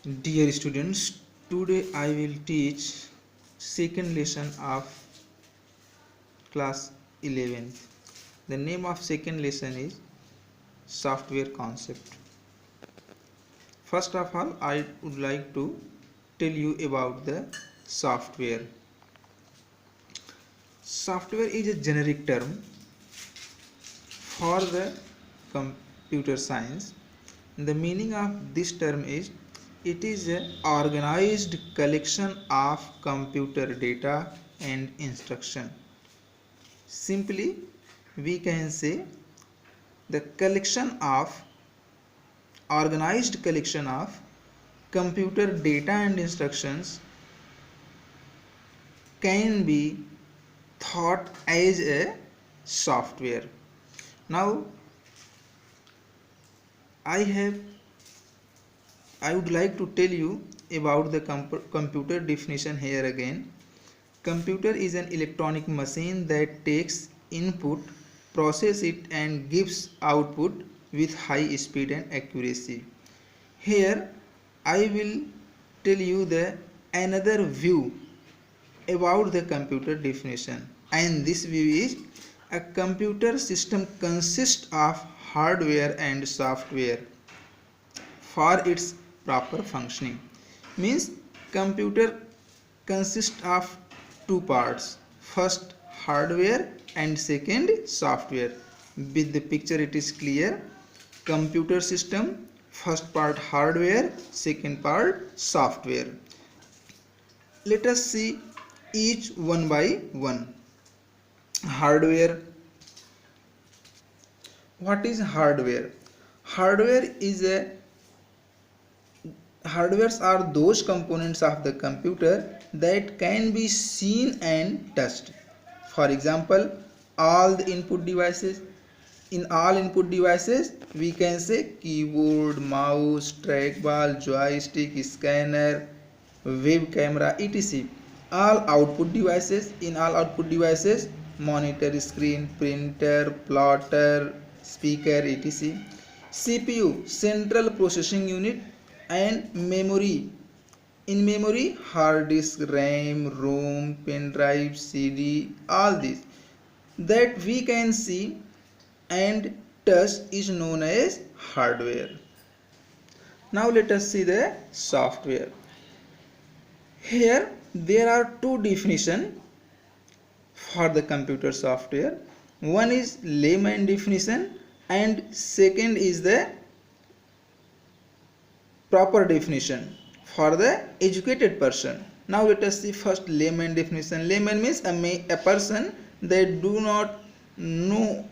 Dear students, today I will teach second lesson of class 11th. The name of second lesson is software concept. First of all, I would like to tell you about the software. Software is a generic term for the computer science. The meaning of this term is it is an organized collection of computer data and instruction. Simply, we can say the organized collection of computer data and instructions can be thought as a software. Now, I would like to tell you about the computer definition here again. Computer is an electronic machine that takes input, processes it and gives output with high speed and accuracy. Here I will tell you the another view about the computer definition, and this view is a computer system consists of hardware and software for its proper functioning. Means computer consists of two parts, first hardware and second software. With the picture it is clear. Computer system, first part hardware, second part software. Let us see each one by one. Hardware. What is hardware? Hardwares are those components of the computer that can be seen and touched. For example, all the input devices. In all input devices, we can say keyboard, mouse, trackball, joystick, scanner, web camera, etc. All output devices. In all output devices, monitor, screen, printer, plotter, speaker, etc. CPU, central processing unit, and memory. In memory, hard disk, RAM, ROM, pen drive, CD, all these that we can see and touch is known as hardware. Now let us see the software. Here there are two definitions for the computer software. One is layman definition and second is the proper definition for the educated person. Now let us see first layman definition. Layman means a person that do not know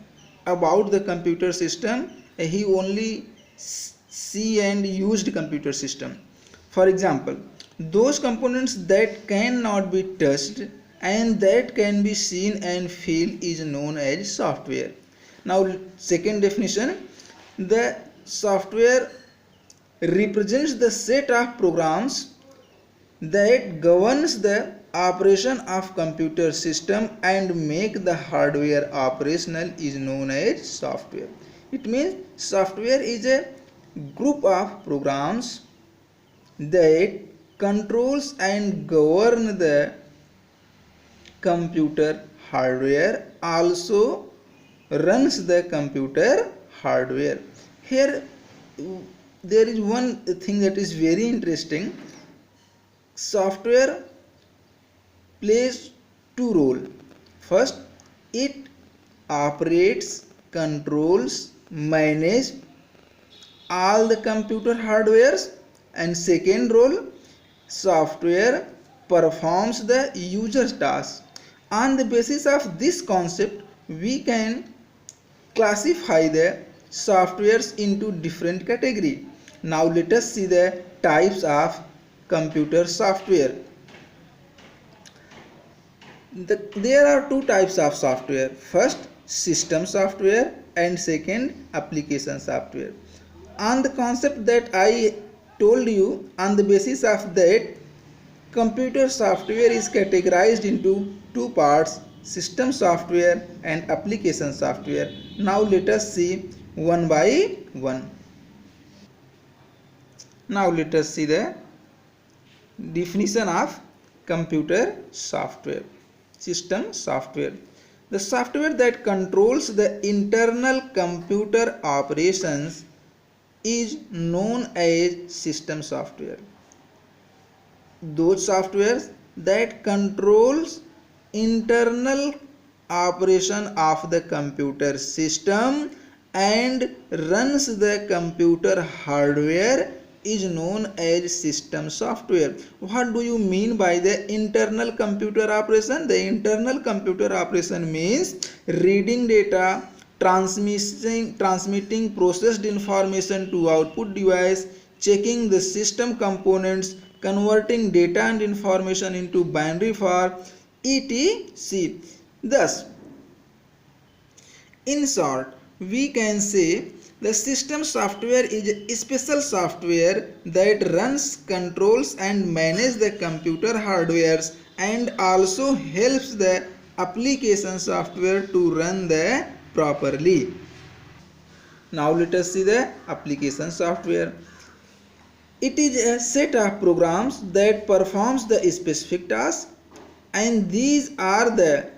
about the computer system. He only see and used computer system. For example, those components that cannot be touched and that can be seen and feel is known as software. Now second definition, the software represents the set of programs that governs the operation of computer system and make the hardware operational is known as software. It means software is a group of programs that controls and govern the computer hardware, also runs the computer hardware. Here there is one thing that is very interesting. Software plays two roles. First, it operates, controls, manages all the computer hardwares, and second role, software performs the user's task. On the basis of this concept, we can classify the softwares into different categories. Now let us see the types of computer software. There are two types of software. First, system software and second, application software. On the concept that I told you, on the basis of that, computer software is categorized into two parts, system software and application software. Now let us see one by one. Now let us see the definition of computer software. System software: the software that controls the internal computer operations is known as system software. Those softwares that controls internal operation of the computer system and runs the computer hardware is known as system software. What do you mean by the internal computer operation? The internal computer operation means reading data, transmitting processed information to output device, checking the system components, converting data and information into binary form, etc. Thus, in short, we can say the system software is a special software that runs, controls and manages the computer hardwares and also helps the application software to run the properly. Now let us see the application software. It is a set of programs that performs the specific task, and these are the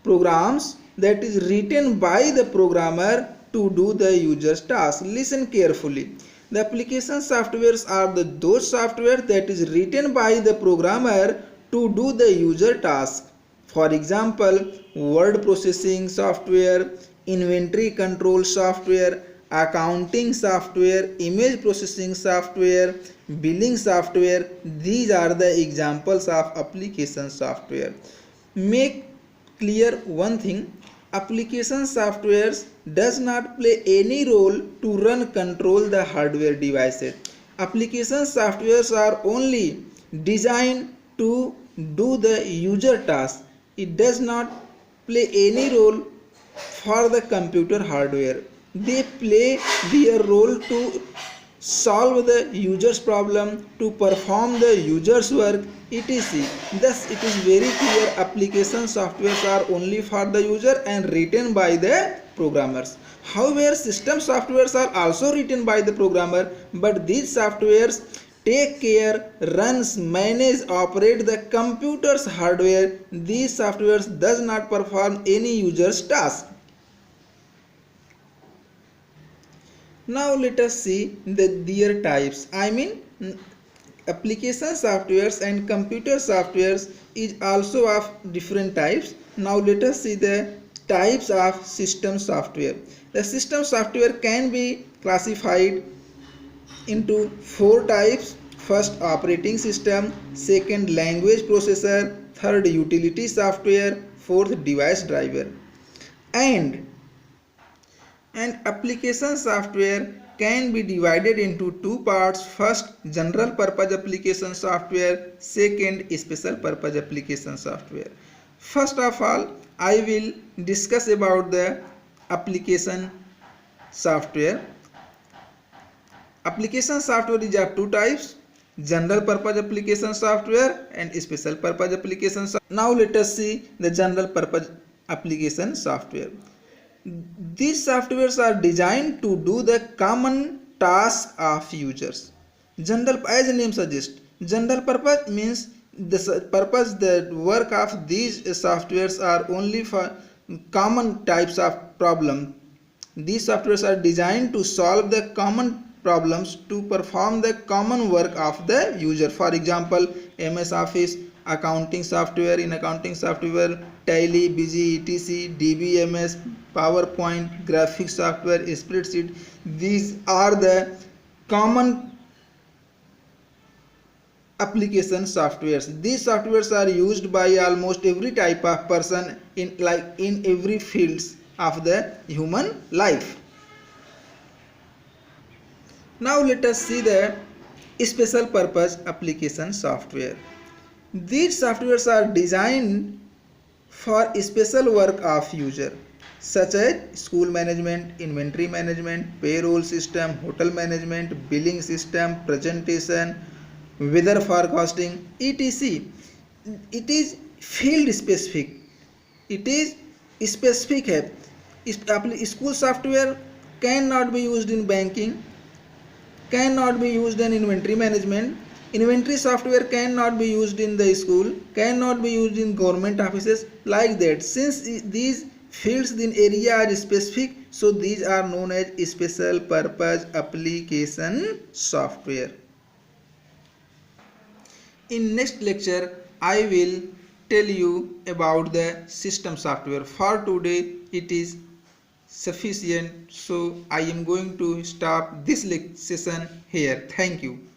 programs that is written by the programmer to do the user's task. Listen carefully. The application softwares are those software that is written by the programmer to do the user task. For example, word processing software, inventory control software, accounting software, image processing software, billing software. These are the examples of application software. Make clear one thing: application softwares does not play any role to run control the hardware devices. Application softwares are only designed to do the user task. It does not play any role for the computer hardware. They play their role to solve the user's problem, to perform the user's work, etc. Thus, it is very clear application softwares are only for the user and written by the programmers. However, system softwares are also written by the programmer, but these softwares take care, runs, manage, operate the computer's hardware. These softwares does not perform any user's task. Now let us see their types. Application softwares and computer softwares is also of different types. Now let us see the types of system software. The system software can be classified into 4 types. First, operating system; second, language processor; third, utility software; fourth, device driver. And application software can be divided into 2 parts. First, general purpose application software; second, special purpose application software. First of all, I will discuss about the application software. Application software is of 2 types: general purpose application software and special purpose application software. Now let us see the general purpose application software. These softwares are designed to do the common task of users. General, as the name suggests, general purpose means the work of these softwares are only for common types of problem. These softwares are designed to solve the common problems, to perform the common work of the user. For example, MS Office, accounting software. In accounting software, Tally, Busy, etc., DBMS, PowerPoint, graphics software, spreadsheet. These are the common application softwares. These softwares are used by almost every type of person in every fields of the human life. Now let us see the special purpose application software. These softwares are designed for special work of user, such as school management, inventory management, payroll system, hotel management, billing system, presentation, weather forecasting, etc. It is field specific. It is specific. School software cannot be used in banking. cannot be used in inventory management. Inventory software cannot be used in the school, cannot be used in government offices, like that. Since these fields in area are specific, so these are known as special purpose application software. In next lecture, I will tell you about the system software. For today, it is sufficient. So I am going to stop this session here. Thank you.